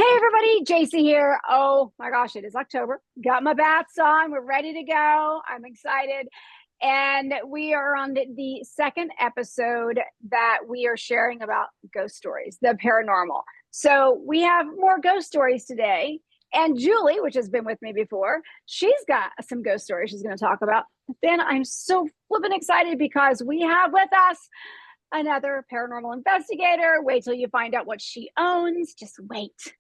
Hey everybody, Jaycie here. Oh my gosh, it is October. Got my bats on. We're ready to go. I'm excited. And we are on the second episode that we are sharing about ghost stories, the paranormal. So we have more ghost stories today. And Julie, which has been with me before, she's got some ghost stories she's going to talk about. But then I'm so flippin' excited because we have with us another paranormal investigator. Wait till you find out what she owns. Just wait.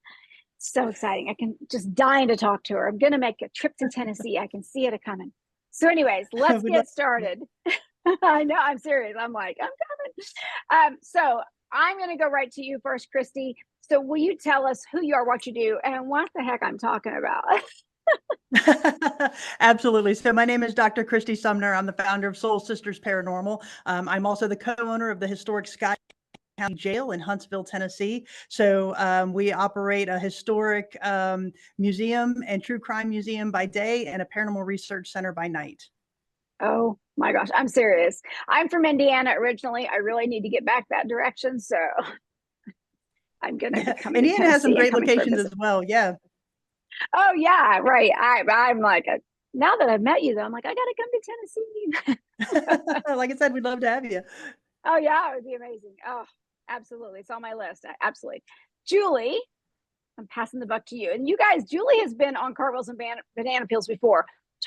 So exciting. I can just dying to talk to her. I'm going to make a trip to Tennessee. I can see it coming. So anyways, let's get started. I know, I'm serious. I'm like, I'm coming. So I'm going to go right to you first, Kristy. So will you tell us who you are, what you do, and what the heck I'm talking about? Absolutely. So my name is Dr. Kristy Sumner. I'm the founder of Soul Sisters Paranormal. I'm also the co-owner of the historic Scott County Jail in Huntsville, Tennessee. So we operate a historic museum and true crime museum by day and a paranormal research center by night. Oh my gosh, I'm serious. I'm from Indiana originally. I really need to get back that direction. So I'm going to be coming to Tennessee. Indiana has some great locations as well. Yeah. Oh yeah, right. I'm like, now that I've met you though, I'm like, I got to come to Tennessee. Like I said, we'd love to have you. Oh yeah, it would be amazing. Oh, absolutely. It's on my list. Absolutely. Julie, I'm passing the buck to you. And you guys, Julie has been on Cartwheels and Banana Peels before.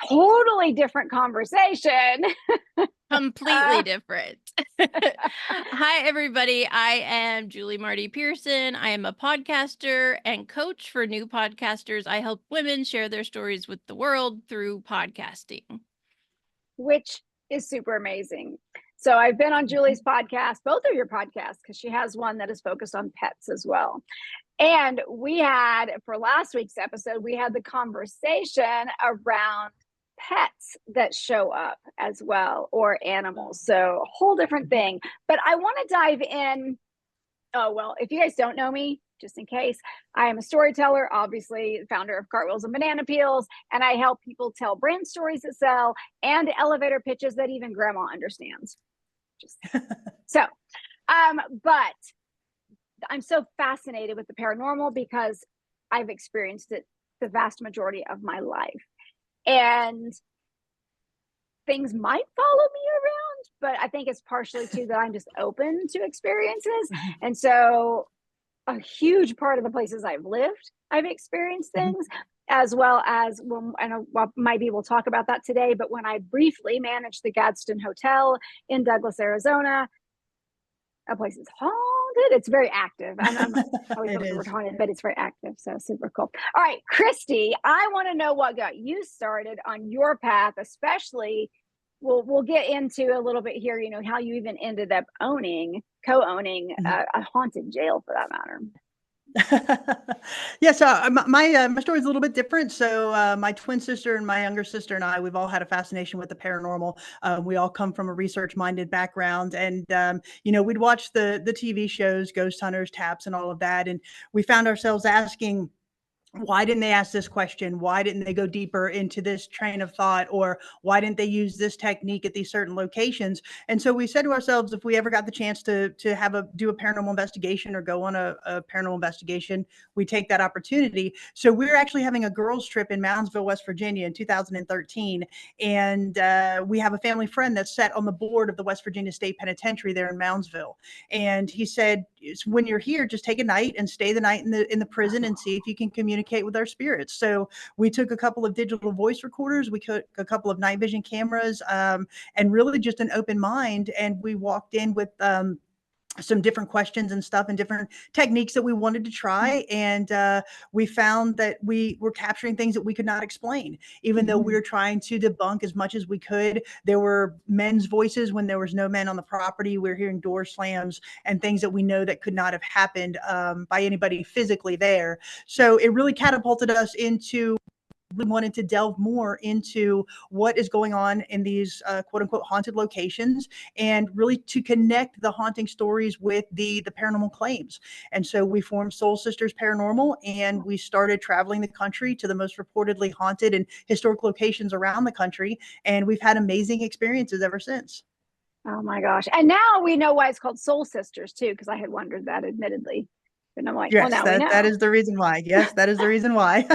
Totally different conversation. Completely different. Hi, everybody. I am Julie Marty-Pearson. I am a podcaster and coach for new podcasters. I help women share their stories with the world through podcasting. Which is super amazing. So I've been on Julie's podcast, both of your podcasts, because she has one that is focused on pets as well. And we had, for last week's episode, we had the conversation around pets that show up as well, or animals. So a whole different thing. But I want to dive in. Oh, well, if you guys don't know me, just in case, I am a storyteller, obviously founder of Cartwheels and Banana Peels, and I help people tell brand stories that sell and elevator pitches that even grandma understands. But I'm so fascinated with the paranormal because I've experienced it the vast majority of my life. And things might follow me around, but I think it's partially too that I'm just open to experiences. And so a huge part of the places I've lived, I've experienced things, as well as maybe we'll talk about that today. But when I briefly managed the Gadsden Hotel in Douglas, Arizona, that place is haunted. It's very active. I'm not always the word haunted, but it's very active. So super cool. All right, Kristy, I want to know what got you started on your path, especially. We'll get into a little bit here, you know, how you even ended up co-owning a haunted jail for that matter. Yeah, so my story is a little bit different. So my twin sister and my younger sister and I, we've all had a fascination with the paranormal. We all come from a research-minded background, and you know, we'd watch the TV shows, Ghost Hunters, Taps, and all of that, and we found ourselves asking, why didn't they ask this question? Why didn't they go deeper into this train of thought? Or why didn't they use this technique at these certain locations? And so we said to ourselves, if we ever got the chance to do a paranormal investigation or go on a paranormal investigation, we take that opportunity. So we're actually having a girls trip in Moundsville, West Virginia in 2013. And we have a family friend that's sat on the board of the West Virginia State Penitentiary there in Moundsville. And he said, when you're here, just take a night and stay the night in the prison and see if you can communicate with our spirits. So we took a couple of digital voice recorders, we took a couple of night vision cameras, and really just an open mind. And we walked in with some different questions and stuff and different techniques that we wanted to try. And we found that we were capturing things that we could not explain, even though we were trying to debunk as much as we could. There were men's voices when there was no men on the property. We were hearing door slams and things that we know that could not have happened by anybody physically there. So it really catapulted us into we wanted to delve more into what is going on in these quote unquote haunted locations, and really to connect the haunting stories with the paranormal claims. And so we formed Soul Sisters Paranormal, and we started traveling the country to the most reportedly haunted and historic locations around the country. And we've had amazing experiences ever since. Oh my gosh. And now we know why it's called Soul Sisters too, because I had wondered that, admittedly. And I'm like, Yes, well, now we know. that is the reason why. Yes, that is the reason why.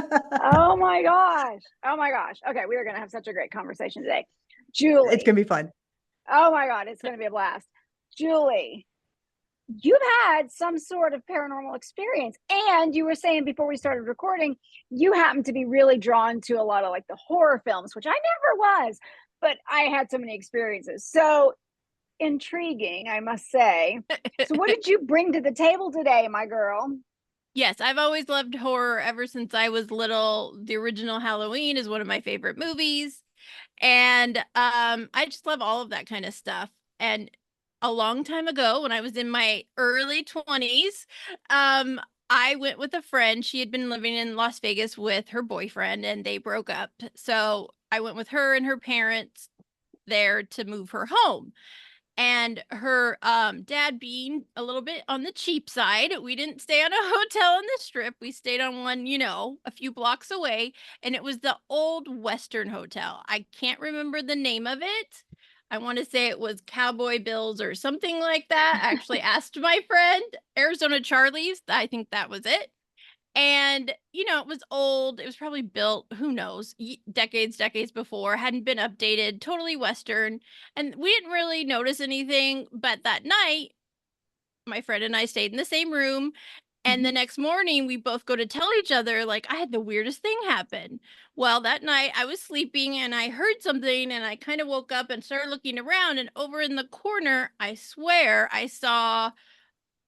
Oh my gosh. Oh my gosh. Okay, we are going to have such a great conversation today. It's Julie. going to be fun. Oh my God, it's going to be a blast. Julie, you've had some sort of paranormal experience. And you were saying before we started recording, you happen to be really drawn to a lot of like the horror films, which I never was, but I had so many experiences. So intriguing, I must say. So what did you bring to the table today, my girl? Yes, I've always loved horror ever since I was little. The original Halloween is one of my favorite movies. And I just love all of that kind of stuff. And a long time ago, when I was in my early 20s, I went with a friend. She had been living in Las Vegas with her boyfriend and they broke up. So I went with her and her parents there to move her home. And her dad being a little bit on the cheap side, we didn't stay on a hotel on the strip. We stayed on one, a few blocks away, and it was the old Western Hotel. I can't remember the name of it. I want to say it was Cowboy Bills or something like that. I actually asked my friend, Arizona Charlie's. I think that was it. And, it was old. It was probably built, who knows, decades before, hadn't been updated, totally Western. And we didn't really notice anything. But that night, my friend and I stayed in the same room. And the next morning, we both go to tell each other, like, I had the weirdest thing happen. Well, that night, I was sleeping and I heard something and I kind of woke up and started looking around. And over in the corner, I swear I saw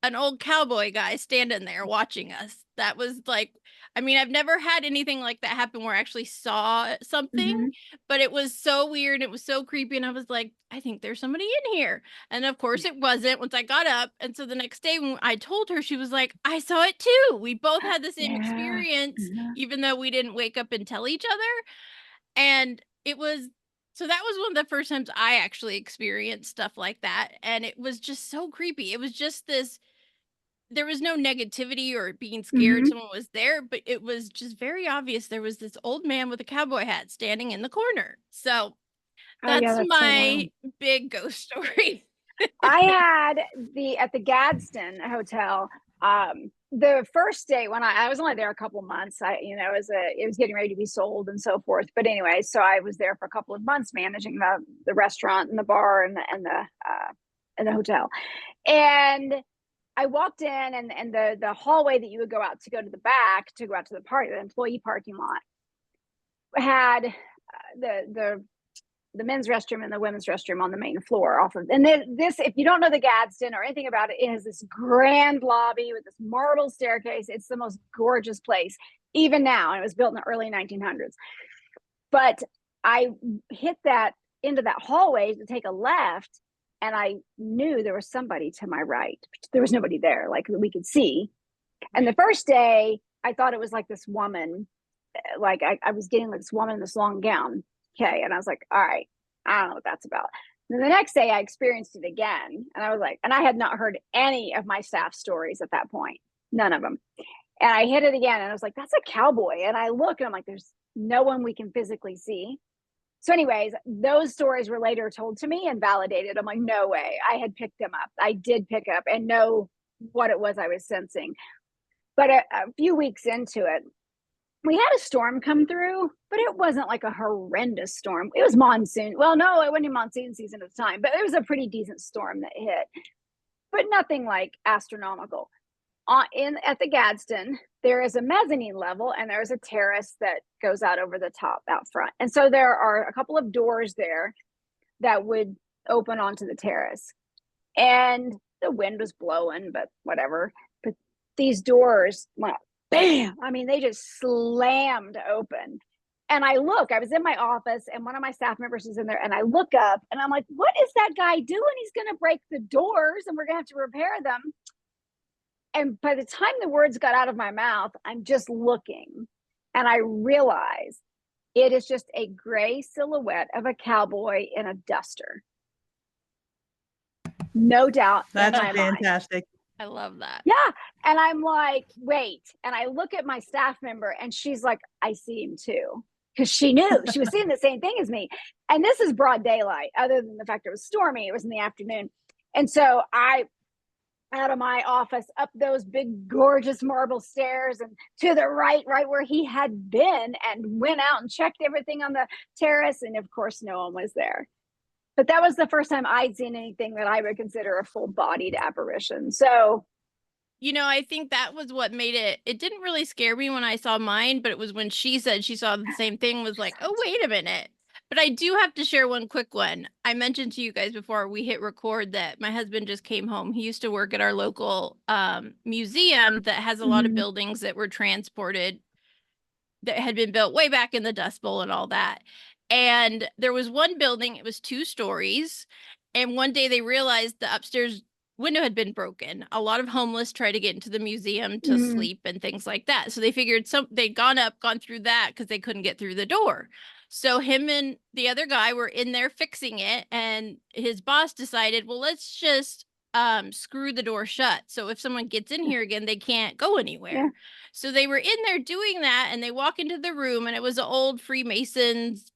an old cowboy guy standing there watching us. That was like, I've never had anything like that happen where I actually saw something, but it was so weird. It was so creepy. And I was like, I think there's somebody in here. And of course it wasn't once I got up. And so the next day when I told her, she was like, I saw it too. We both had the same experience, even though we didn't wake up and tell each other. And so that was one of the first times I actually experienced stuff like that. And it was just so creepy. It was just there was no negativity or being scared someone was there, but it was just very obvious there was this old man with a cowboy hat standing in the corner. So that's my big ghost story. I had at the Gadsden Hotel, the first day when I was only there a couple months, it was getting ready to be sold and so forth. But anyway, so I was there for a couple of months managing the restaurant and the bar and the hotel. And I walked in and the hallway that you would go out to the back to go out to the party, the employee parking lot, had the men's restroom and the women's restroom on the main floor off of, and this, if you don't know the Gadsden or anything about it, it has this grand lobby with this marble staircase. It's the most gorgeous place, even now. And it was built in the early 1900s. But I hit into that hallway to take a left, and I knew there was somebody to my right. There was nobody there, like we could see. And the first day, I thought it was like this woman, like I was getting like this woman in this long gown. Okay. And I was like, all right, I don't know what that's about. And then the next day I experienced it again. And I was like, and I had not heard any of my staff stories at that point. None of them. And I hit it again. And I was like, that's a cowboy. And I look and I'm like, there's no one we can physically see. So anyways, those stories were later told to me and validated. I'm like, no way. I had picked them up. I did pick up and know what it was I was sensing. But a few weeks into it, we had a storm come through, but it wasn't like a horrendous storm. It was monsoon. Well, no, it wasn't in monsoon season at the time, but it was a pretty decent storm that hit, but nothing like astronomical. At the Gadsden, there is a mezzanine level and there's a terrace that goes out over the top out front. And so there are a couple of doors there that would open onto the terrace. And the wind was blowing, but whatever. But these doors went bam. I mean, they just slammed open. And I was in my office and one of my staff members is in there, and I look up and I'm like, what is that guy doing? He's going to break the doors and we're going to have to repair them. And by the time the words got out of my mouth, I'm just looking and I realize it is just a gray silhouette of a cowboy in a duster. No doubt. That's fantastic. I love that. Yeah. And I'm like, wait. And I look at my staff member and she's like, I see him too. Because she knew she was seeing the same thing as me. And this is broad daylight, other than the fact it was stormy. It was in the afternoon. And so I out of my office, up those big, gorgeous marble stairs, and to the right where he had been, and went out and checked everything on the terrace. And of course, no one was there. But that was the first time I'd seen anything that I would consider a full-bodied apparition. So, I think that was what made it didn't really scare me when I saw mine, but it was when she said she saw the same thing, was like, oh, wait a minute. But I do have to share one quick one. I mentioned to you guys before we hit record that my husband just came home. He used to work at our local museum that has a lot of buildings that were transported, that had been built way back in the Dust Bowl and all that. And there was one building, it was 2 stories. And one day they realized the upstairs window had been broken. A lot of homeless try to get into the museum to sleep and things like that. So they figured they'd gone through that because they couldn't get through the door. So him and the other guy were in there fixing it. And his boss decided, well, let's just screw the door shut. So if someone gets in here again, they can't go anywhere. Yeah. So they were in there doing that, and they walk into the room, and it was an old Freemasons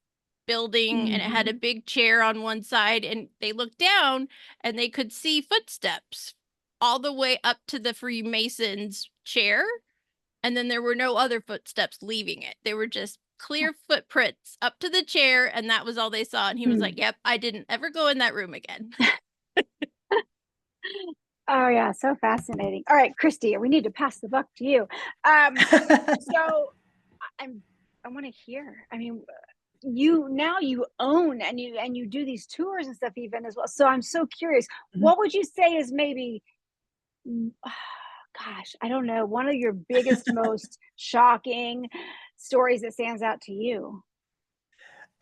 building, and it had a big chair on one side, and they looked down and they could see footsteps all the way up to the Freemasons chair. And then there were no other footsteps leaving it. They were just clear footprints up to the chair, and that was all they saw. And he was like, yep, I didn't ever go in that room again. Oh yeah, so fascinating. All right, Kristy, we need to pass the buck to you. So I want to hear. I mean, you own and you do these tours and stuff even as well. So I'm so curious. What would you say is maybe, gosh, I don't know, one of your biggest, most shocking stories that stands out to you?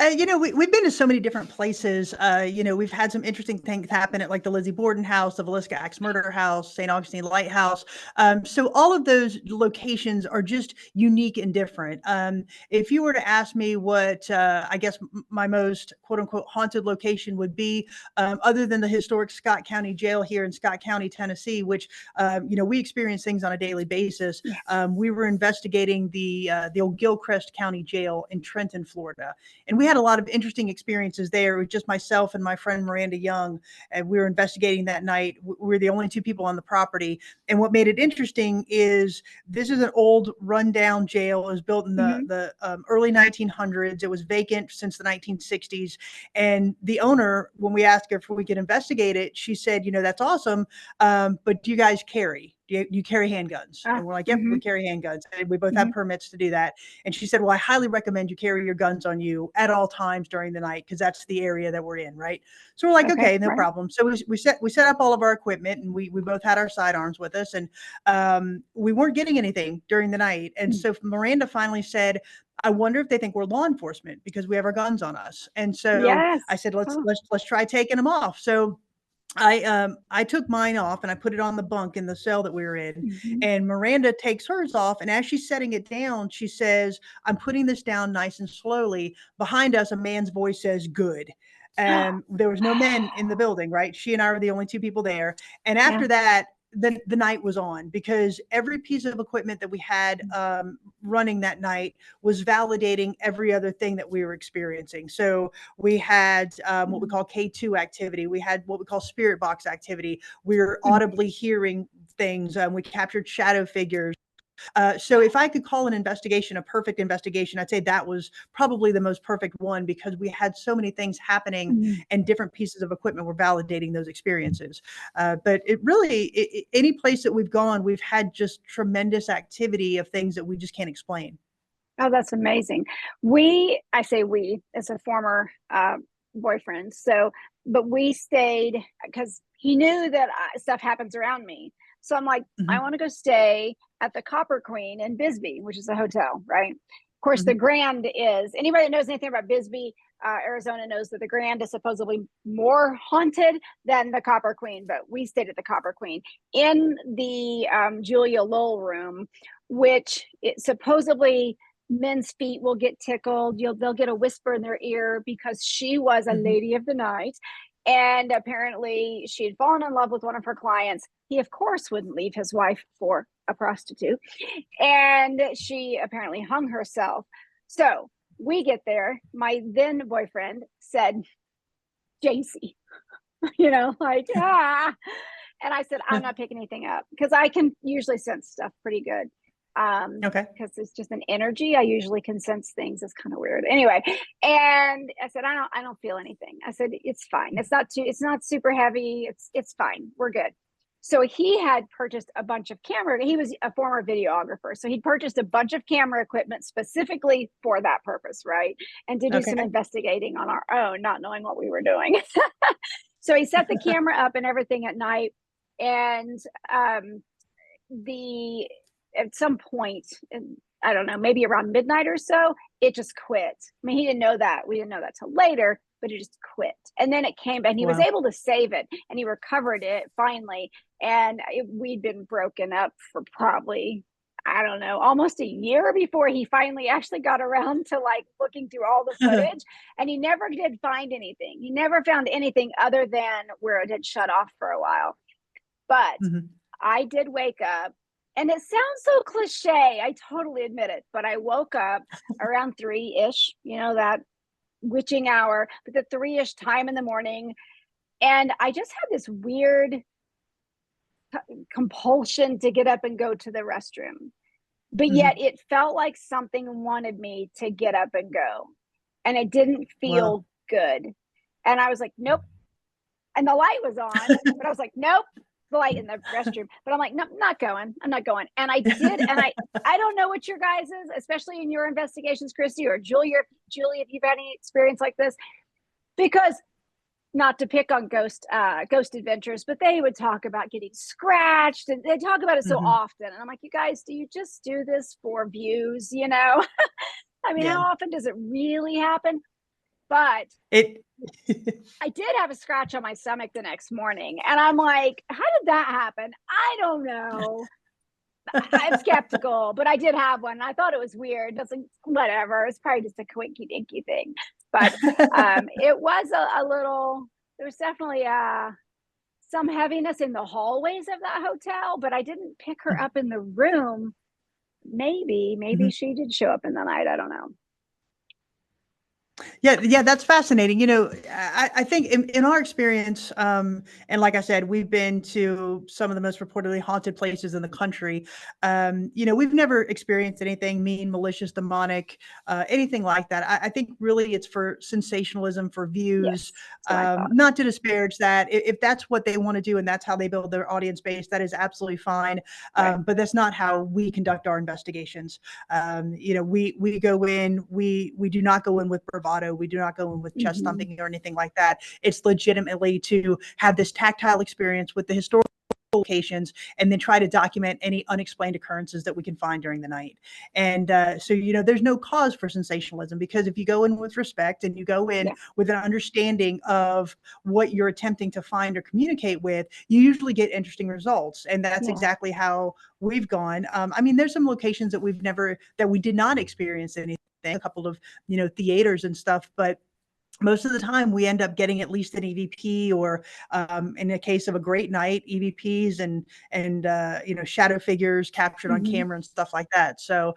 We've been to so many different places. We've had some interesting things happen at like the Lizzie Borden house, the Villisca Axe Murder House, St. Augustine Lighthouse. So all of those locations are just unique and different. If you were to ask me what I guess my most quote unquote haunted location would be, other than the historic Scott County Jail here in Scott County, Tennessee, which we experience things on a daily basis. Yes. We were investigating the old Gilchrist County Jail in Trenton, Florida, and we had a lot of interesting experiences there. It was just myself and my friend Miranda Young, and we were investigating that night. We were the only 2 people on the property. And what made it interesting is this is an old rundown jail. It was built in the early 1900s. It was vacant since the 1960s. And the owner, when we asked her if we could investigate it, she said, that's awesome, but do you guys carry? Do you carry handguns? And we're like, yep, we carry handguns. And we both have permits to do that. And she said, well, I highly recommend you carry your guns on you at all times during the night, because that's the area that we're in, right? So we're like, okay, no problem. So we set up all of our equipment, and we both had our sidearms with us, and we weren't getting anything during the night. And so Miranda finally said, I wonder if they think we're law enforcement because we have our guns on us. And so I said, let's try taking them off. So I took mine off and I put it on the bunk in the cell that we were in, and Miranda takes hers off. And as she's setting it down, she says, I'm putting this down nice and slowly. Behind us, a man's voice says, good. There was no men in the building, right? She and I were the only 2 people there. And after that, the night was on, because every piece of equipment that we had running that night was validating every other thing that we were experiencing. So we had what we call K2 activity. We had what we call spirit box activity. We were audibly hearing things. We captured shadow figures. So if I could call an investigation a perfect investigation, I'd say that was probably the most perfect one, because we had so many things happening and different pieces of equipment were validating those experiences. But it really, any place that we've gone, we've had just tremendous activity of things that we just can't explain. Oh, that's amazing. I say we, as a former boyfriend. But we stayed because he knew that stuff happens around me. So I'm like, I want to go stay at the Copper Queen in Bisbee, which is a hotel, right? Of course, the Grand is, anybody that knows anything about Bisbee, Arizona, knows that the Grand is supposedly more haunted than the Copper Queen. But we stayed at the Copper Queen in the Julia Lowell room, which supposedly men's feet will get tickled. They'll get a whisper in their ear, because she was a lady of the night. And apparently she had fallen in love with one of her clients. He, of course, wouldn't leave his wife for a prostitute. And she apparently hung herself. So we get there. My then boyfriend said, Jaycie, And I said, I'm not picking anything up because I can usually sense stuff pretty good. Okay. Because it's just an energy. I usually can sense things. It's kind of weird. Anyway, and I said, I don't feel anything. I said, it's fine. It's not super heavy. It's fine. We're good. So he had purchased a bunch of camera. He was a former videographer. So he'd purchased a bunch of camera equipment specifically for that purpose, right? And to do some investigating on our own, not knowing what we were doing. So he set the camera up and everything at night. And at some point, I don't know, maybe around midnight or so, it just quit. I mean, he didn't know that. We didn't know that till later, but it just quit. And then it came back, and he was able to save it, and he recovered it finally. And we'd been broken up for probably, I don't know, almost a year before he finally actually got around to like looking through all the footage. And he never did find anything. He never found anything other than where it had shut off for a while. But I did wake up. And it sounds so cliche. I totally admit it. But I woke up around 3-ish, that witching hour, but the 3-ish time in the morning. And I just had this weird compulsion to get up and go to the restroom. But yet it felt like something wanted me to get up and go. And it didn't feel good. And I was like, nope. And the light was on, but I was like, nope. The light in the restroom, but I'm like, no, I'm not going. And I did. And I don't know what your guys is, especially in your investigations, Kristy or Julie, if you've had any experience like this, because not to pick on ghost adventures, but they would talk about getting scratched and they talk about it so often. And I'm like, you guys, do you just do this for views? I mean, how often does it really happen? But I did have a scratch on my stomach the next morning. And I'm like, how did that happen? I don't know. I'm skeptical, but I did have one. I thought it was weird. Whatever. It's probably just a quinky dinky thing. But it was a little, there was definitely some heaviness in the hallways of that hotel, but I didn't pick her up in the room. Maybe she did show up in the night. I don't know. Yeah, that's fascinating. I think in our experience, and like I said, we've been to some of the most reportedly haunted places in the country. We've never experienced anything mean, malicious, demonic, anything like that. I think really it's for sensationalism, for views, not to disparage that. If that's what they want to do and that's how they build their audience base, that is absolutely fine. But that's not how we conduct our investigations. We go in, we do not go in with bravado. We do not go in with chest thumping or anything like that. It's legitimately to have this tactile experience with the historical locations and then try to document any unexplained occurrences that we can find during the night. And so there's no cause for sensationalism, because if you go in with respect and you go in with an understanding of what you're attempting to find or communicate with, you usually get interesting results. And that's exactly how we've gone. There's some locations that we did not experience anything, a couple of theaters and stuff, but most of the time we end up getting at least an EVP or in the case of a great night, EVPs and shadow figures captured on camera and stuff like that. So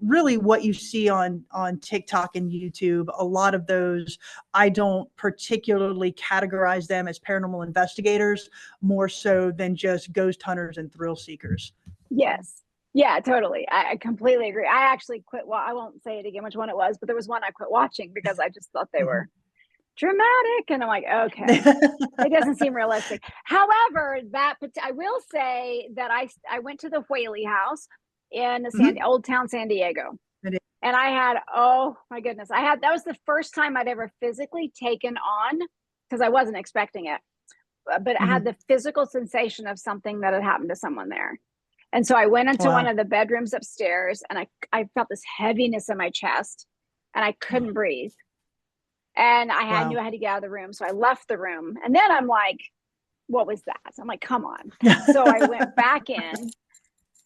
really what you see on TikTok and YouTube, a lot of those, I don't particularly categorize them as paranormal investigators, more so than just ghost hunters and thrill seekers. Yes. Yeah, totally. I completely agree. I actually quit. Well, I won't say it again, which one it was, but there was one I quit watching because I just thought they were dramatic. And I'm like, okay, it doesn't seem realistic. However, I will say that I went to the Whaley House in Old Town San Diego. And I had, oh my goodness, that was the first time I'd ever physically taken on, because I wasn't expecting it, but I had the physical sensation of something that had happened to someone there. And so I went into one of the bedrooms upstairs and I felt this heaviness in my chest and I couldn't breathe. And I knew I had to get out of the room. So I left the room. And then I'm like, what was that? I'm like, come on. So I went back in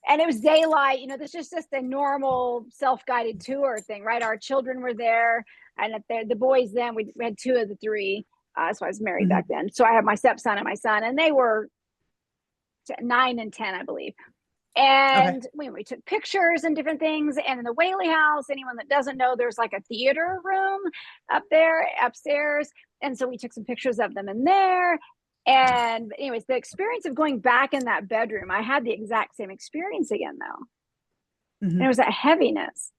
and it was daylight. This is just a normal self-guided tour thing, right? Our children were there. And the boys then, we had 2 of the 3. So I was married back then. So I had my stepson and my son, and they were 9 and 10, I believe. And we took pictures and different things. And in the Whaley House, anyone that doesn't know, there's like a theater room up there upstairs. And so we took some pictures of them in there. And anyways, the experience of going back in that bedroom, I had the exact same experience again, though. And it was that heaviness.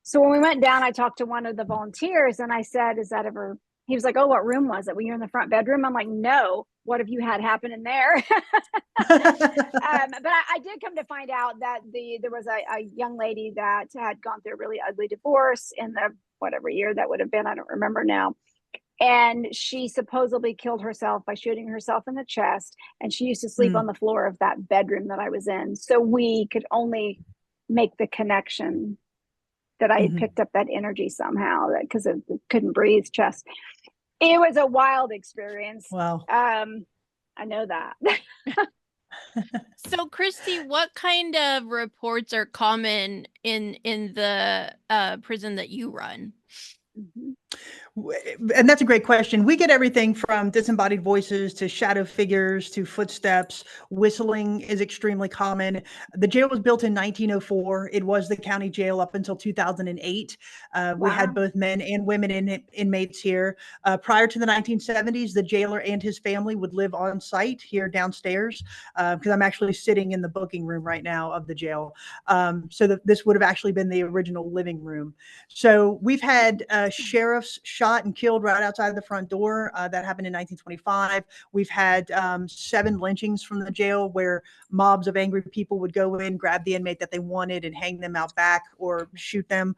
So when we went down, I talked to one of the volunteers and I said, is that ever, he was like, oh, what room was it? When you're in the front bedroom? I'm like, no, what have you had happen in there? But I did come to find out that there was a young lady that had gone through a really ugly divorce in the whatever year that would have been, I don't remember now. And she supposedly killed herself by shooting herself in the chest. And she used to sleep on the floor of that bedroom that I was in. So we could only make the connection that I had picked up that energy somehow, because it couldn't breathe chest. It was a wild experience. Wow. I know that. So, Kristy, what kind of reports are common in the prison that you run? And that's a great question. We get everything from disembodied voices to shadow figures to footsteps. Whistling is extremely common. The jail was built in 1904. It was the county jail up until 2008. We had both men and women inmates here. Prior to the 1970s, the jailer and his family would live on site here downstairs, because I'm actually sitting in the booking room right now of the jail. So this would have actually been the original living room. So we've had sheriffs shot and killed right outside the front door. That happened in 1925. We've had 7 lynchings from the jail where mobs of angry people would go in, grab the inmate that they wanted and hang them out back or shoot them.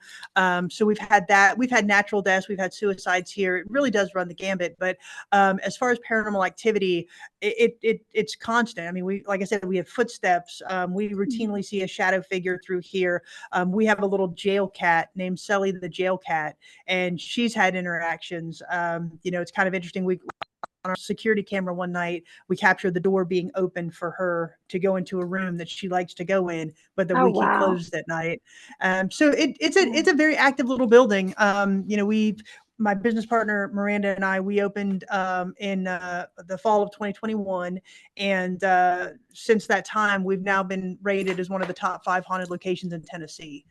So we've had that. We've had natural deaths. We've had suicides here. It really does run the gambit. But as far as paranormal activity, it's constant. I mean, like I said, we have footsteps. We routinely see a shadow figure through here. We have a little jail cat named Selly the jail cat, and she's had interactions. It's kind of interesting. We on our security camera one night, we captured the door being open for her to go into a room that she likes to go in, but that we keep closed at night. So it's a very active little building. My business partner, Miranda, and we opened in the fall of 2021. And since that time, we've now been rated as one of the top 5 haunted locations in Tennessee.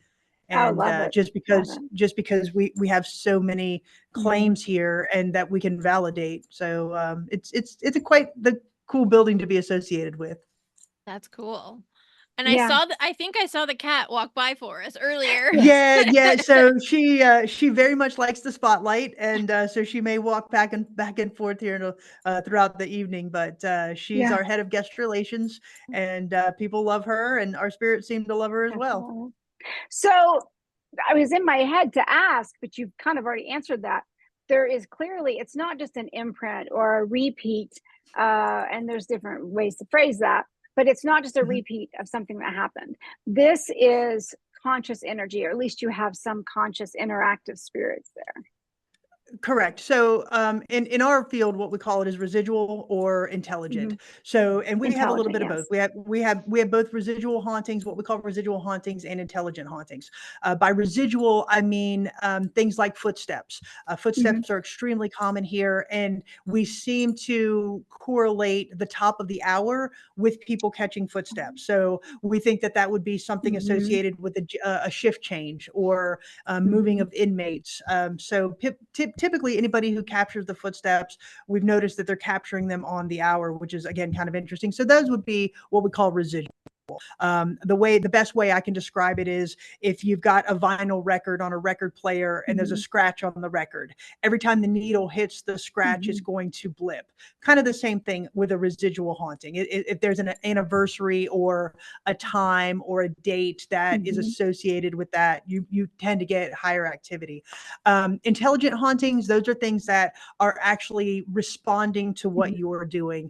And just because we have so many claims here and that we can validate. So it's a quite the cool building to be associated with. That's cool. And I think I saw the cat walk by for us earlier. Yeah. So she very much likes the spotlight, and so she may walk back and forth here throughout the evening. But she's our head of guest relations, and people love her, and our spirits seem to love her as well. So I was in my head to ask, but you've kind of already answered that. There is clearly, it's not just an imprint or a repeat, and there's different ways to phrase that, but it's not just a repeat of something that happened. This is conscious energy, or at least you have some conscious interactive spirits there. Correct. So in our field, what we call it is residual or intelligent. So, and we have a little bit of both. We have both residual hauntings, what we call residual hauntings, and intelligent hauntings. By residual, I mean things like footsteps. Footsteps are extremely common here, and we seem to correlate the top of the hour with people catching footsteps. So we think that would be something associated with a shift change or moving of inmates. So typically anybody who captures the footsteps, we've noticed that they're capturing them on the hour, which is again kind of interesting. So those would be what we call residual. The best way I can describe it is if you've got a vinyl record on a record player and there's a scratch on the record, every time the needle hits the scratch, it's going to blip. Kind of the same thing with a residual haunting. If there's an anniversary or a time or a date that is associated with that, you tend to get higher activity. Intelligent hauntings, those are things that are actually responding to what you're doing,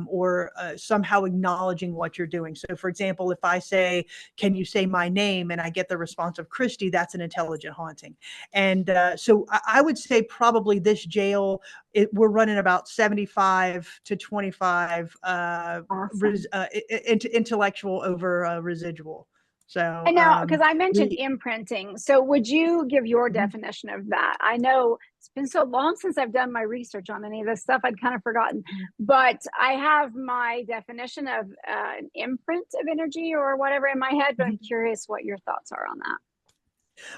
or somehow acknowledging what you're doing. So for example, if I say, can you say my name? And I get the response of Kristy, that's an intelligent haunting. And so I would say probably this jail, we're running about 75 to 25 intellectual over residual. So and now, because I mentioned imprinting, so would you give your definition of that? I know it's been so long since I've done my research on any of this stuff, I'd kind of forgotten, but I have my definition of an imprint of energy or whatever in my head, but I'm curious what your thoughts are on that.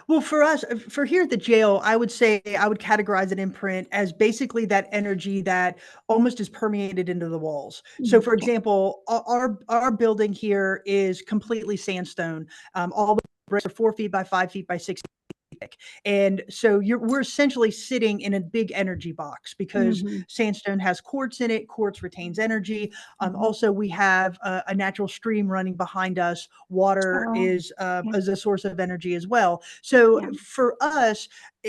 Well, for us, for here at the jail, I would say I would categorize an imprint as basically that energy that almost is permeated into the walls. So, for Okay. example, our building here is completely sandstone. All the bricks are 4 feet by 5 feet by 6 thick. And so we're essentially sitting in a big energy box because Mhm. sandstone has quartz in it. Quartz retains energy. Mhm. Also, we have a natural stream running behind us. Water Oh, is yeah. a source of energy as well. So Yeah. for us,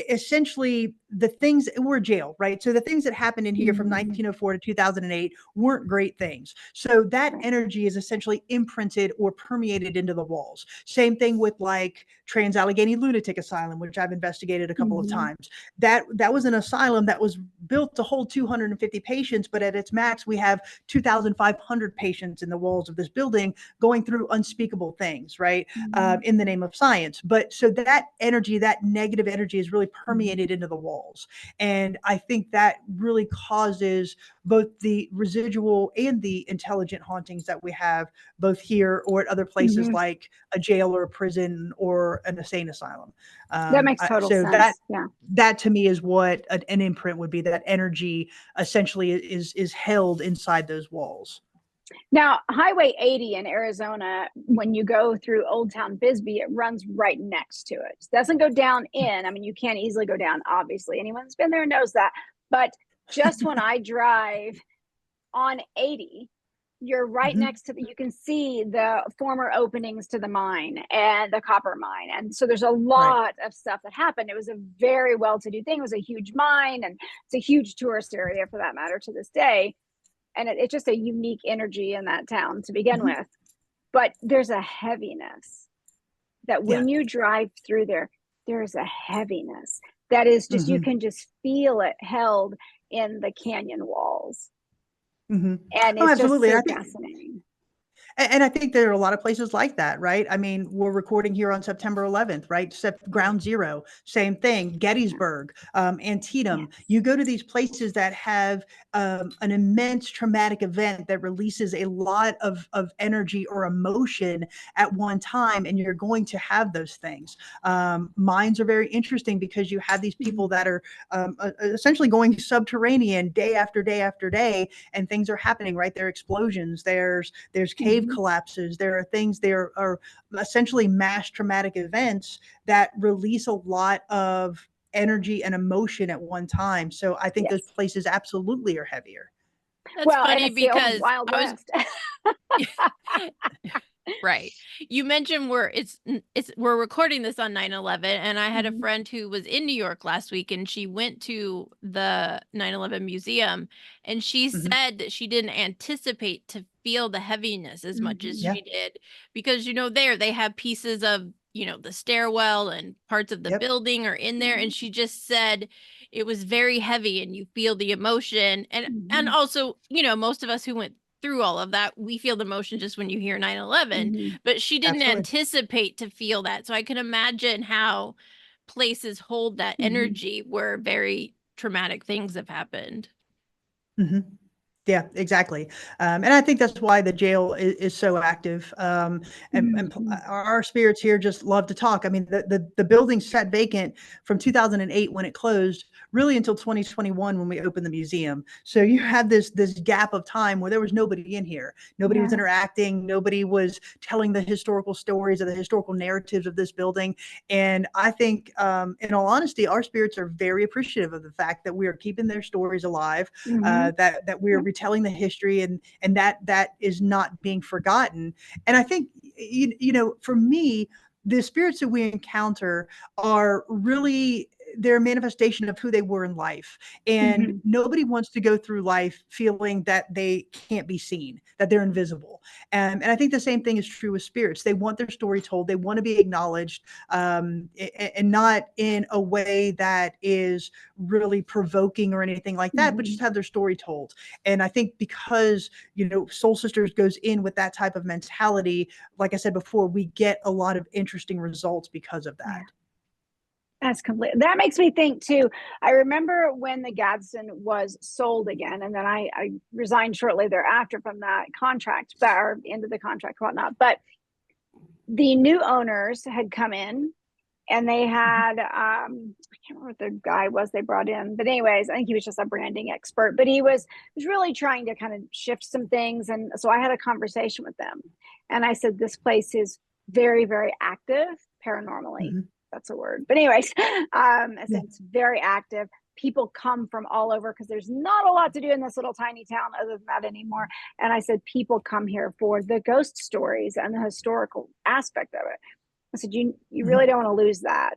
essentially the things, we're jail, right? So the things that happened in here from Mhm. 1904 to 2008 weren't great things. So that Right. energy is essentially imprinted or permeated into the walls. Same thing with like Trans Allegheny Lunatic Asylum, which I've investigated a couple of Mhm. times. That was an asylum that was built to hold 250 patients, but at its max, we have 2,500 patients in the walls of this building going through unspeakable things, right? Mhm. In the name of science. But so that energy, that negative energy is really Mhm. permeated into the walls. And I think that really causes both the residual and the intelligent hauntings that we have both here or at other places Mhm. like a jail or a prison or an insane asylum. That makes total So that sense. Yeah. that to me is what an imprint would be. That energy essentially is held inside those walls. Now, Highway 80 in Arizona, when you go through Old Town Bisbee, it runs right next to it. It doesn't go down in. I mean, you can't easily go down, obviously. Anyone who's been there knows that. But just when I drive on 80, you're right Mhm. next to you can see the former openings to the mine and the copper mine. And so there's a Right. lot of stuff that happened. It was a very well-to-do thing. It was a huge mine, and it's a huge tourist area for that matter to this day. And it's just a unique energy in that town to begin Mhm. with. But there's a heaviness that Yeah. when you drive through there, there's a heaviness that is just, you Mhm. can just feel it held in the canyon walls. Mhm. And Oh, it's just absolutely. And so I think fascinating. And I think there are a lot of places like that, right? I mean, we're recording here on September 11th, right? Ground Zero, same thing. Yeah. Gettysburg, Antietam. Yes. You go to these places that have an immense traumatic event that releases a lot of energy or emotion at one time, and you're going to have those things. Mines are very interesting because you have these people Mhm. that are essentially going subterranean day after day after day, and things are happening, right? There are explosions. There's cave Mhm. collapses. There are things, there are essentially mass traumatic events that release a lot of energy and emotion at one time. So I think those Yes. places absolutely are heavier. That's Well, and funny it's the old because Wild I was West. right. You mentioned we're recording this on 9/11, and I had a Mhm. friend who was in New York last week, and she went to the 9/11 museum, and she Mhm. said that she didn't anticipate to feel the heaviness as much as Mhm. Yeah. she did because there they have pieces of, the stairwell and parts of the Yep. building are in there, and Mhm. she just said it was very heavy and you feel the emotion. And Mhm. also, most of us who went through all of that, we feel the emotion just when you hear 9/11, Mhm. but she didn't Absolutely. anticipate to feel that. So I can imagine how places hold that Mhm. energy where very traumatic things have happened. Mhm. Yeah, exactly. And I think that's why the jail is so active. Mhm. Our spirits here just love to talk. I mean, the building sat vacant from 2008 when it closed, really until 2021 when we opened the museum. So you had this gap of time where there was nobody in here. Nobody was Yeah. interacting. Nobody was telling the historical stories or the historical narratives of this building. And I think, in all honesty, our spirits are very appreciative of the fact that we are keeping their stories alive, Mhm. that we're Yep. retelling the history, and that is not being forgotten. And I think for me, the spirits that we encounter are really they're a manifestation of who they were in life. And Mhm. nobody wants to go through life feeling that they can't be seen, that they're invisible. And I think the same thing is true with spirits. They want their story told, they want to be acknowledged, and not in a way that is really provoking or anything like that, but just Mhm. have their story told. And I think because, Soul Sisters goes in with that type of mentality, like I said before, we get a lot of interesting results because of Yeah. that. That's complete. That makes me think too. I remember when the Gadsden was sold again, and then I resigned shortly thereafter from that contract, or into the contract, whatnot. But the new owners had come in, and they had I can't remember what the guy was they brought in, but anyways, I think he was just a branding expert, but he was really trying to kind of shift some things. And so I had a conversation with them, and I said, this place is very, very active paranormally. That's a word, but anyways, I said it's very active. People come from all over because there's not a lot to do in this little tiny town other than that anymore. And I said, people come here for the ghost stories and the historical aspect of it. I said, you really don't want to lose that.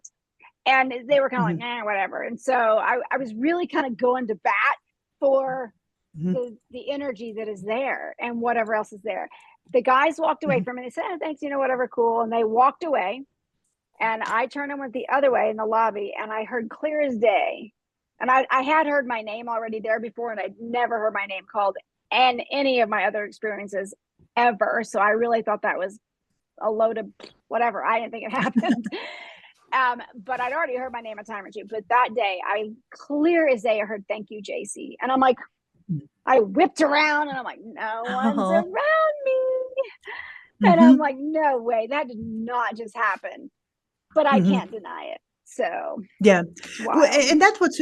And they were kind of like, whatever. And so I was really kind of going to bat for the energy that is there and whatever else is there. The guys walked away from it. They said, oh, thanks, whatever, cool. And they walked away. And I turned and went the other way in the lobby, and I heard clear as day. And I had heard my name already there before, and I'd never heard my name called in any of my other experiences ever. So I really thought that was a load of whatever. I didn't think it happened. But I'd already heard my name a time or two. But that day, I clear as day, I heard, thank you, Jaycie. And I'm like, I whipped around, and I'm like, no one's around me. And I'm like, no way, that did not just happen. But I can't deny it. So well, and that's what's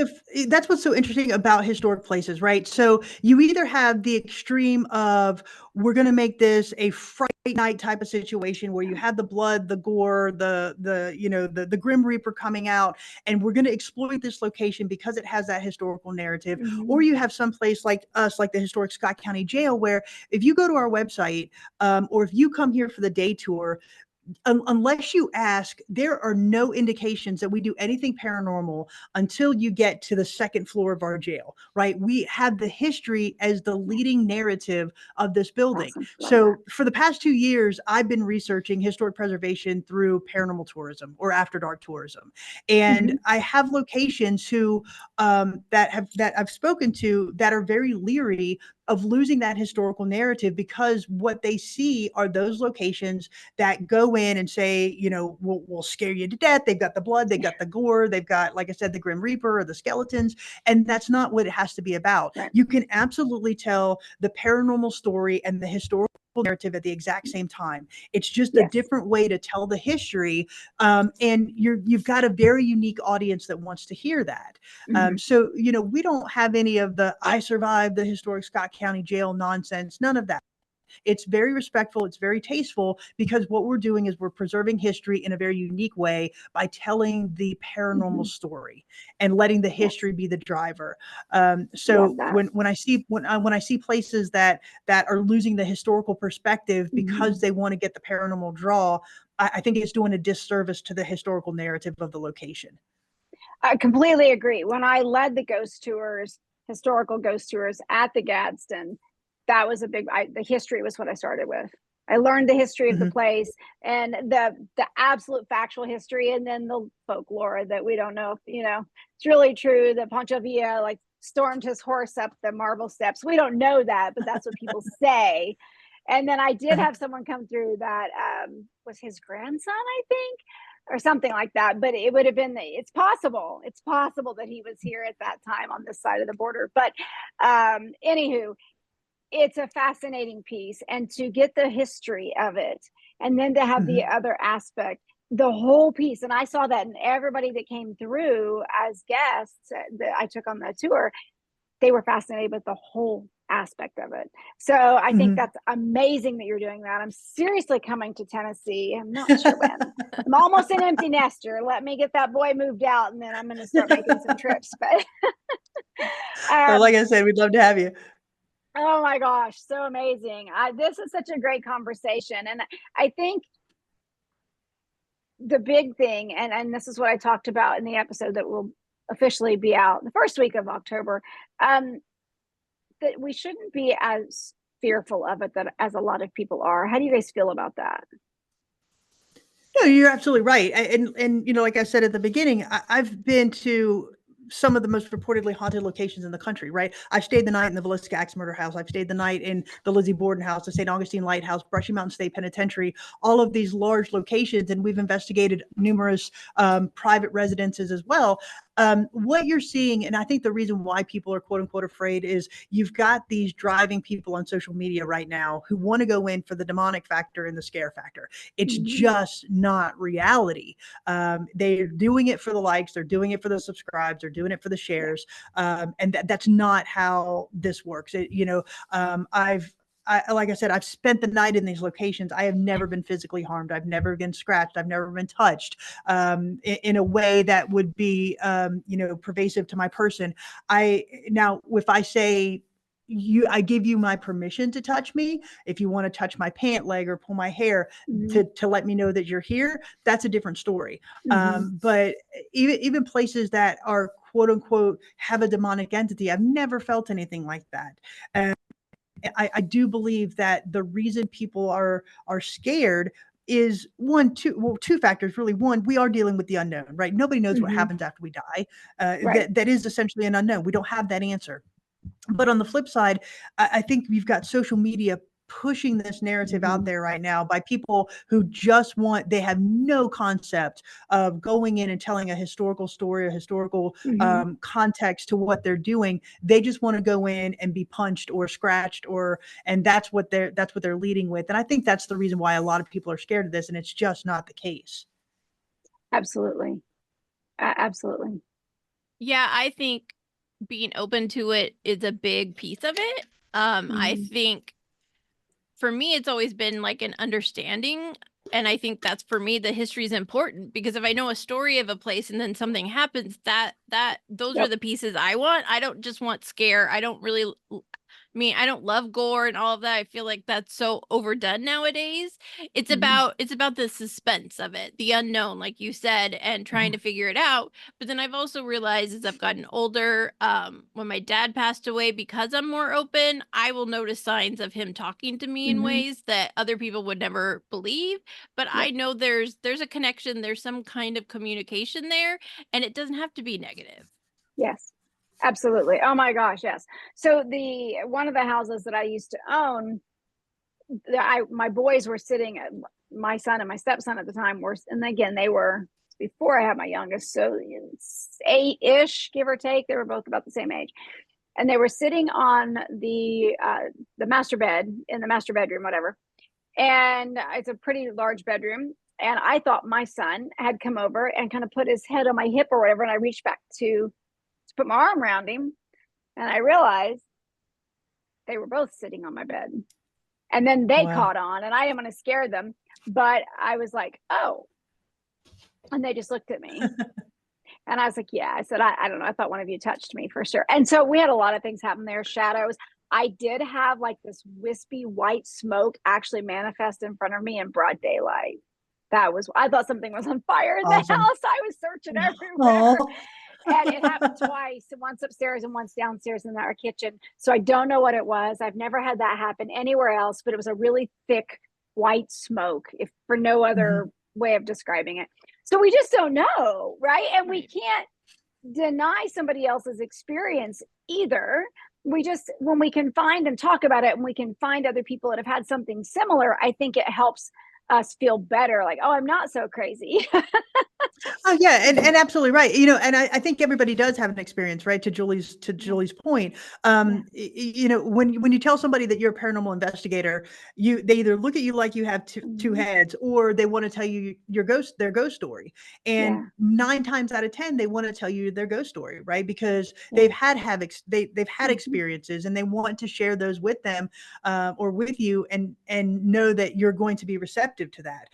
so interesting about historic places, right? So you either have the extreme of, we're going to make this a Fright Night type of situation where you have the blood, the gore, the Grim Reaper coming out, and we're going to exploit this location because it has that historical narrative. Or you have some place like us, like the historic Scott County Jail, where if you go to our website, or if you come here for the day tour, unless you ask, there are no indications that we do anything paranormal until you get to the second floor of our jail, right? We have the history as the leading narrative of this building. Awesome. So for the past 2 years, I've been researching historic preservation through paranormal tourism or after dark tourism. And I have locations who that I've spoken to that are very leery of losing that historical narrative, because what they see are those locations that go in and say, we'll scare you to death. They've got the blood, they've got the gore, they've got, like I said, the Grim Reaper or the skeletons. And that's not what it has to be about. Right. You can absolutely tell the paranormal story and the historical narrative at the exact same time. It's just a different way to tell the history. And you've got a very unique audience that wants to hear that. So, we don't have any of the, I survived the historic Scott County Jail nonsense, none of that. It's very respectful. It's very tasteful, because what we're doing is we're preserving history in a very unique way by telling the paranormal story and letting the history be the driver. So when I see places that are losing the historical perspective because they want to get the paranormal draw, I think it's doing a disservice to the historical narrative of the location. I completely agree. When I led the ghost tours, historical ghost tours at the Gadsden, that was a big, the history was what I started with. I learned the history of the place and the absolute factual history, and then the folklore that we don't know if, it's really true that Pancho Villa stormed his horse up the marble steps. We don't know that, but that's what people say. And then I did have someone come through that was his grandson, I think, or something like that. But it would have been, it's possible that he was here at that time on this side of the border. But anywho, it's a fascinating piece, and to get the history of it, and then to have the other aspect, the whole piece. And I saw that in everybody that came through as guests that I took on the tour, they were fascinated with the whole aspect of it. So I think that's amazing that you're doing that. I'm seriously coming to Tennessee. I'm not sure when. I'm almost an empty nester. Let me get that boy moved out, and then I'm going to start making some trips. But well, like I said, we'd love to have you. Oh my gosh, so amazing. This is such a great conversation. And I think the big thing, and this is what I talked about in the episode that will officially be out the first week of October, that we shouldn't be as fearful of it as a lot of people are. How do you guys feel about that? No, you're absolutely right. And like I said at the beginning, I've been to some of the most reportedly haunted locations in the country, right? I've stayed the night in the Villisca Axe Murder House. I've stayed the night in the Lizzie Borden House, the St. Augustine Lighthouse, Brushy Mountain State Penitentiary, all of these large locations. And we've investigated numerous private residences as well. What you're seeing, and I think the reason why people are quote unquote afraid, is you've got these driving people on social media right now who want to go in for the demonic factor and the scare factor. It's just not reality. They're doing it for the likes, they're doing it for the subscribes, they're doing it for the shares, and that's not how this works. Like I said, I've spent the night in these locations. I have never been physically harmed. I've never been scratched. I've never been touched in a way that would be, pervasive to my person. Now, if I say, I give you my permission to touch me. If you want to touch my pant leg or pull my hair to let me know that you're here, that's a different story. But even places that are quote unquote have a demonic entity, I've never felt anything like that. I do believe that the reason people are scared is two factors really. One, we are dealing with the unknown, right? Nobody knows what happens after we die. That is essentially an unknown. We don't have that answer. But on the flip side, I think we've got social media pushing this narrative out there right now by people who they have no concept of going in and telling a historical story, a historical context to what they're doing. They just want to go in and be punched or scratched, and that's what they're leading with. And I think that's the reason why a lot of people are scared of this, and it's just not the case. Absolutely. Absolutely. Yeah, I think being open to it is a big piece of it. I think for me, it's always been like an understanding. And I think that's, for me, the history is important, because if I know a story of a place and then something happens, those are the pieces I want. I don't just want scare. I don't love gore and all of that. I feel like that's so overdone nowadays. It's about the suspense of it, the unknown, like you said, and trying to figure it out. But then I've also realized as I've gotten older, when my dad passed away, because I'm more open, I will notice signs of him talking to me in ways that other people would never believe. But I know there's a connection, there's some kind of communication there, and it doesn't have to be negative. Yes. Absolutely. Oh my gosh, yes. So one of the houses that I used to own, my boys were sitting, my son and my stepson at the time and again, they were before I had my youngest, so 8-ish, give or take. They were both about the same age. And they were sitting on the master bed in the master bedroom, whatever. And it's a pretty large bedroom. And I thought my son had come over and kind of put his head on my hip or whatever. And I reached back to put my arm around him, and I realized they were both sitting on my bed. And then they caught on, and I didn't want to scare them, but I was like, oh. And they just looked at me. And I was like, yeah. I said, I don't know. I thought one of you touched me for sure. And so we had a lot of things happen there, shadows. I did have like this wispy white smoke actually manifest in front of me in broad daylight. I thought something was on fire in the house. I was searching everywhere. And it happened twice, once upstairs and once downstairs in our kitchen. So I don't know what it was. I've never had that happen anywhere else, but it was a really thick white smoke, if for no other way of describing it. So we just don't know, right? And we can't deny somebody else's experience either. We just, when we can find and talk about it, and we can find other people that have had something similar, I think it helps us feel better, like, oh, I'm not so crazy. Oh yeah, and absolutely right. And I think everybody does have an experience, right? To Julie's point, when you tell somebody that you're a paranormal investigator, they either look at you like you have two heads, or they want to tell you their ghost story. And 9 times out of 10, they want to tell you their ghost story, right? Because they've had experiences, and they want to share those with them, or with you, and know that you're going to be receptive to that.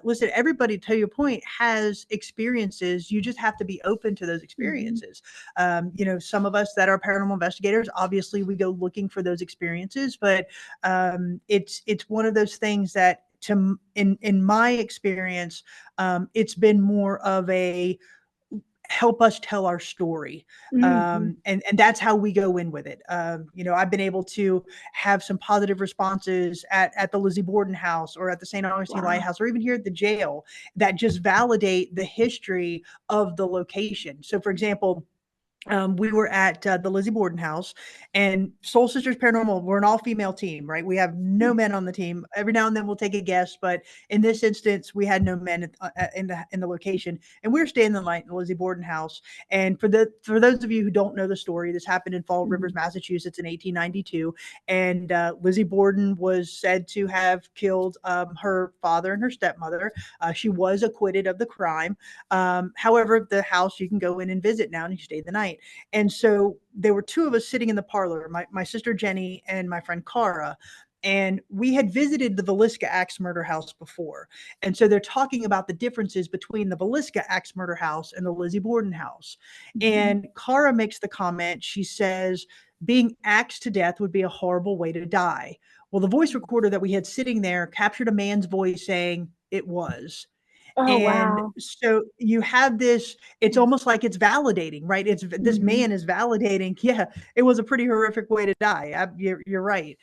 Listen, everybody, to your point, has experiences. You just have to be open to those experiences. Some of us that are paranormal investigators, obviously we go looking for those experiences, but it's one of those things that, in my experience, it's been more of a help us tell our story. And that's how we go in with it. I've been able to have some positive responses at the Lizzie Borden house, or at the St. Augustine Lighthouse, or even here at the jail, that just validate the history of the location. So for example, We were at the Lizzie Borden house, and Soul Sisters Paranormal, we're an all-female team, right? We have no men on the team. Every now and then we'll take a guest, but in this instance, we had no men in the location, and we were staying the night in the Lizzie Borden house. And for those of you who don't know the story, this happened in Fall Rivers, Massachusetts in 1892, and Lizzie Borden was said to have killed her father and her stepmother. She was acquitted of the crime. However, the house, you can go in and visit now, and you stay the night. And so there were two of us sitting in the parlor, my sister Jenny and my friend Cara. And we had visited the Villisca Axe murder house before. And so they're talking about the differences between the Villisca Axe murder house and the Lizzie Borden house. And Cara makes the comment, she says, being axed to death would be a horrible way to die. Well, the voice recorder that we had sitting there captured a man's voice saying it was. Oh, And wow. so you have this, it's almost like it's validating, right? It's this man is validating. Yeah, it was a pretty horrific way to die. You're right.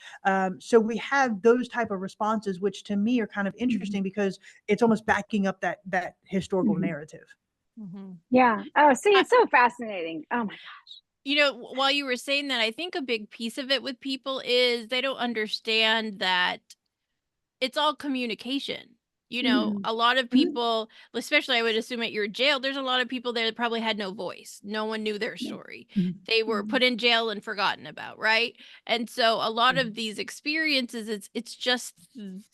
So we have those type of responses, which to me are kind of interesting because it's almost backing up that historical narrative. Yeah. Oh, see, it's so fascinating. Oh my gosh. You know, while you were saying that, I think a big piece of it with people is they don't understand that it's all communication. You know, a lot of people, especially I would assume at your jail, there's a lot of people there that probably had no voice. No one knew their story. They were put in jail and forgotten about, right? And so a lot of these experiences, it's just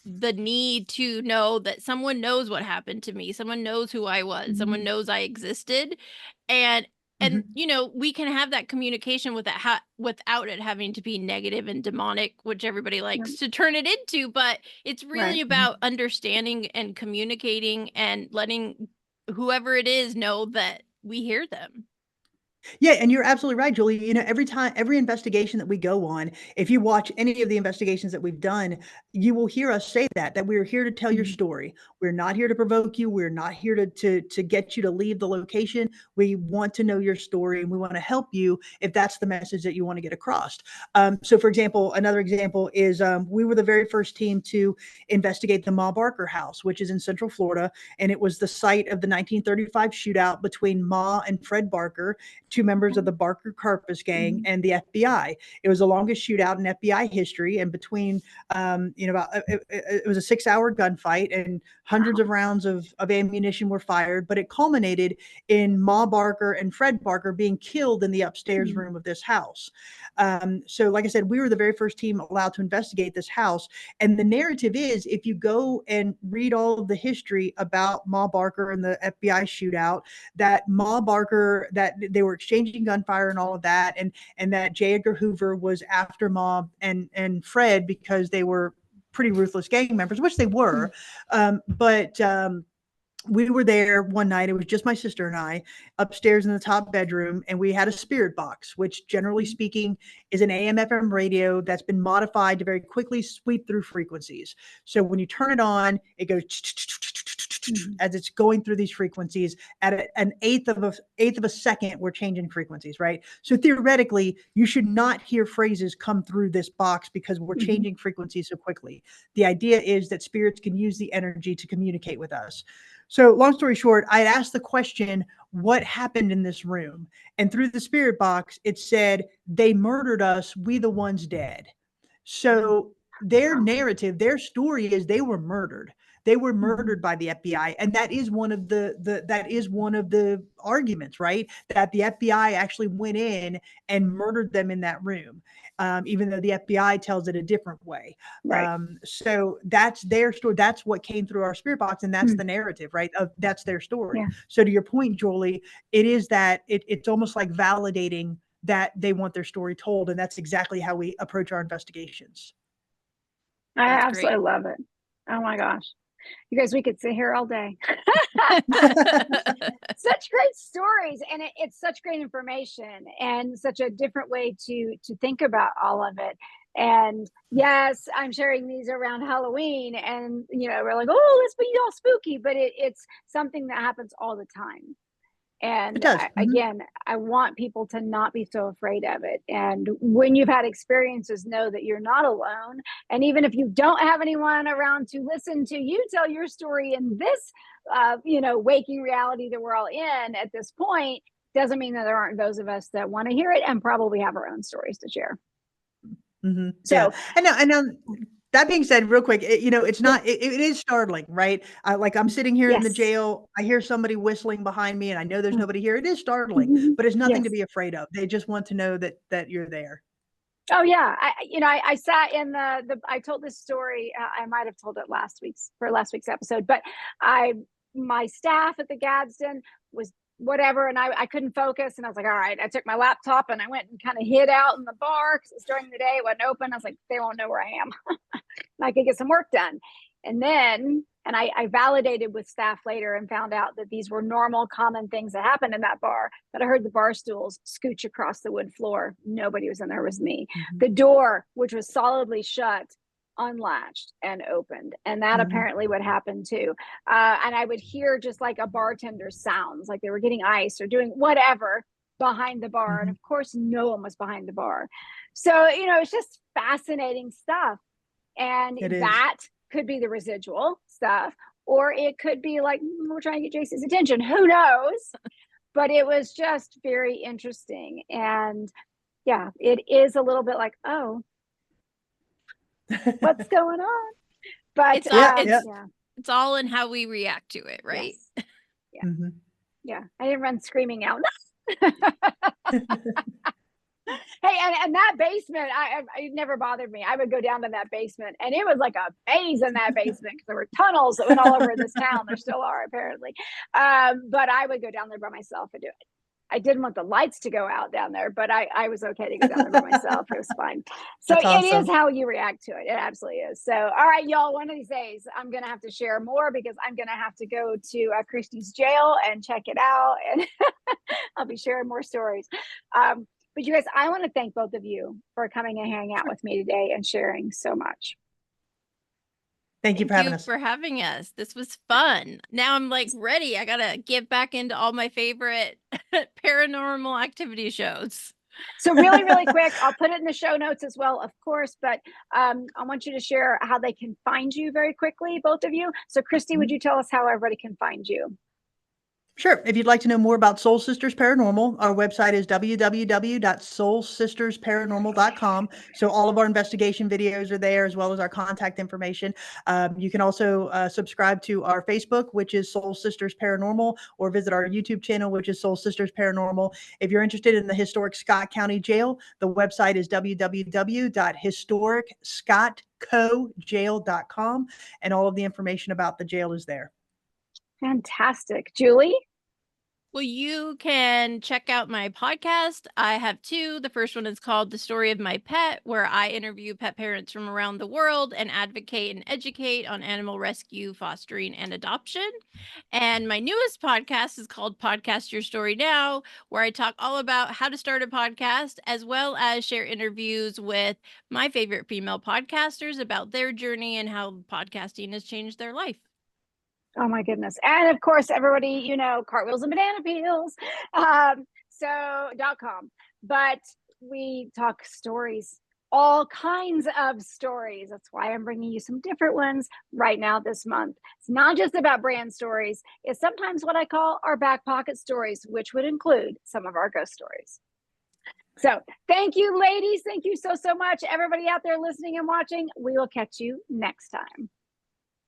the need to know that someone knows what happened to me. Someone knows who I was. Someone knows I existed. And you know, we can have that communication without it having to be negative and demonic, which everybody likes to turn it into. But it's really about understanding and communicating and letting whoever it is know that we hear them. Yeah, and you're absolutely right, Julie. You know, every investigation that we go on, if you watch any of the investigations that we've done, you will hear us say that we're here to tell your story. We're not here to provoke you. We're not here to get you to leave the location. We want to know your story, and we want to help you if that's the message that you want to get across. So, for example, another example is we were the very first team to investigate the Ma Barker house, which is in Central Florida, and it was the site of the 1935 shootout between Ma and Fred Barker, two members of the Barker Carpus gang, and the FBI. It was the longest shootout in FBI history, and between it was a 6-hour gunfight, and hundreds of rounds of ammunition were fired, but it culminated in Ma Barker and Fred Barker being killed in the upstairs room of this house. So like I said, we were the very first team allowed to investigate this house. And the narrative is, if you go and read all of the history about Ma Barker and the FBI shootout, that Ma Barker, that they were exchanging gunfire and all of that, and that J. Edgar Hoover was after Ma and Fred because they were pretty ruthless gang members, which they were. But we were there one night. It was just my sister and I upstairs in the top bedroom, and we had a spirit box, which generally speaking is an AM FM radio that's been modified to very quickly sweep through frequencies. So when you turn it on, it goes as it's going through these frequencies at an eighth of a second. We're changing frequencies, right? So theoretically, you should not hear phrases come through this box because we're changing frequencies so quickly. The idea is that spirits can use the energy to communicate with us. So long story short, I asked the question, what happened in this room? And through the spirit box, it said, they murdered us. We the ones dead. So their narrative, their story is they were murdered. They were murdered by the FBI, and that is one of the arguments, right? That the FBI actually went in and murdered them in that room, even though the FBI tells it a different way. Right. So that's their story. That's what came through our spirit box, and that's the narrative, right? That's their story. Yeah. So to your point, Julie, it is that it's almost like validating that they want their story told, and that's exactly how we approach our investigations. I That's absolutely great. love it. Oh my gosh. You guys, we could sit here all day. Such great stories, and it's such great information and such a different way to think about all of it. And yes, I'm sharing these around Halloween, and we're like, oh, let's be all spooky, but it's something that happens all the time. And It does. again, I want people to not be so afraid of it. And when you've had experiences, know that you're not alone. And even if you don't have anyone around to listen to you tell your story in this, waking reality that we're all in at this point, doesn't mean that there aren't those of us that want to hear it and probably have our own stories to share. So, yeah. And now, that being said, real quick, it's not, it is startling, right? Like I'm sitting here in the yes. jail, I hear somebody whistling behind me and I know there's nobody here. It is startling, but it's nothing to Yes. be afraid of. They just want to know that you're there. Oh yeah. I sat in I told this story. I might've told it last week's episode, but my staff at the Gadsden was whatever. And I couldn't focus. And I was like, all right, I took my laptop and I went and kind of hid out in the bar because it was during the day. It wasn't open. I was like, they won't know where I am. And I could get some work done. And then, I validated with staff later and found out that these were normal, common things that happened in that bar. But I heard the bar stools scooch across the wood floor. Nobody was in there, it was me. The door, which was solidly shut, unlatched and opened. And that apparently would happen too. And I would hear just like a bartender's sounds, like they were getting ice or doing whatever behind the bar. And of course, no one was behind the bar. So, it's just fascinating stuff. And that could be the residual stuff, or it could be like, we're trying to get Jaycie's attention. Who knows? But it was just very interesting. And yeah, it is a little bit like, oh, what's going on? But it's all in how we react to it, right? Yes. Yeah. I didn't run screaming out. Hey, and that basement, it never bothered me. I would go down to that basement, and it was like a maze in that basement because there were tunnels that went all over this town. There still are, apparently. But I would go down there by myself and do it. I didn't want the lights to go out down there, but I was okay to go down there by myself. It was fine. So it is how you react to it. It absolutely is. So, all right, y'all, one of these days, I'm going to have to share more because I'm going to have to go to Kristy's jail and check it out. And I'll be sharing more stories. But you guys, I want to thank both of you for coming and hanging out with me today and sharing so much. Thank you for having us. For having us. This was fun. Now I'm like ready. I got to get back into all my favorite paranormal activity shows. So really, really quick, I'll put it in the show notes as well, of course, but I want you to share how they can find you very quickly, both of you. So Kristy, would you tell us how everybody can find you? Sure. If you'd like to know more about Soul Sisters Paranormal, our website is www.soulsistersparanormal.com. So all of our investigation videos are there, as well as our contact information. You can also subscribe to our Facebook, which is Soul Sisters Paranormal, or visit our YouTube channel, which is Soul Sisters Paranormal. If you're interested in the historic Scott County Jail, the website is www.historicscottcojail.com, and all of the information about the jail is there. Fantastic. Julie? Well, you can check out my podcast. I have two. The first one is called The Story of My Pet, where I interview pet parents from around the world and advocate and educate on animal rescue, fostering, and adoption. And my newest podcast is called Podcast Your Story Now, where I talk all about how to start a podcast, as well as share interviews with my favorite female podcasters about their journey and how podcasting has changed their life. Oh my goodness. And of course, everybody, cartwheels and banana peels. .com. But we talk stories, all kinds of stories. That's why I'm bringing you some different ones right now this month. It's not just about brand stories. It's sometimes what I call our back pocket stories, which would include some of our ghost stories. So thank you, ladies. Thank you so much. Everybody out there listening and watching, we will catch you next time.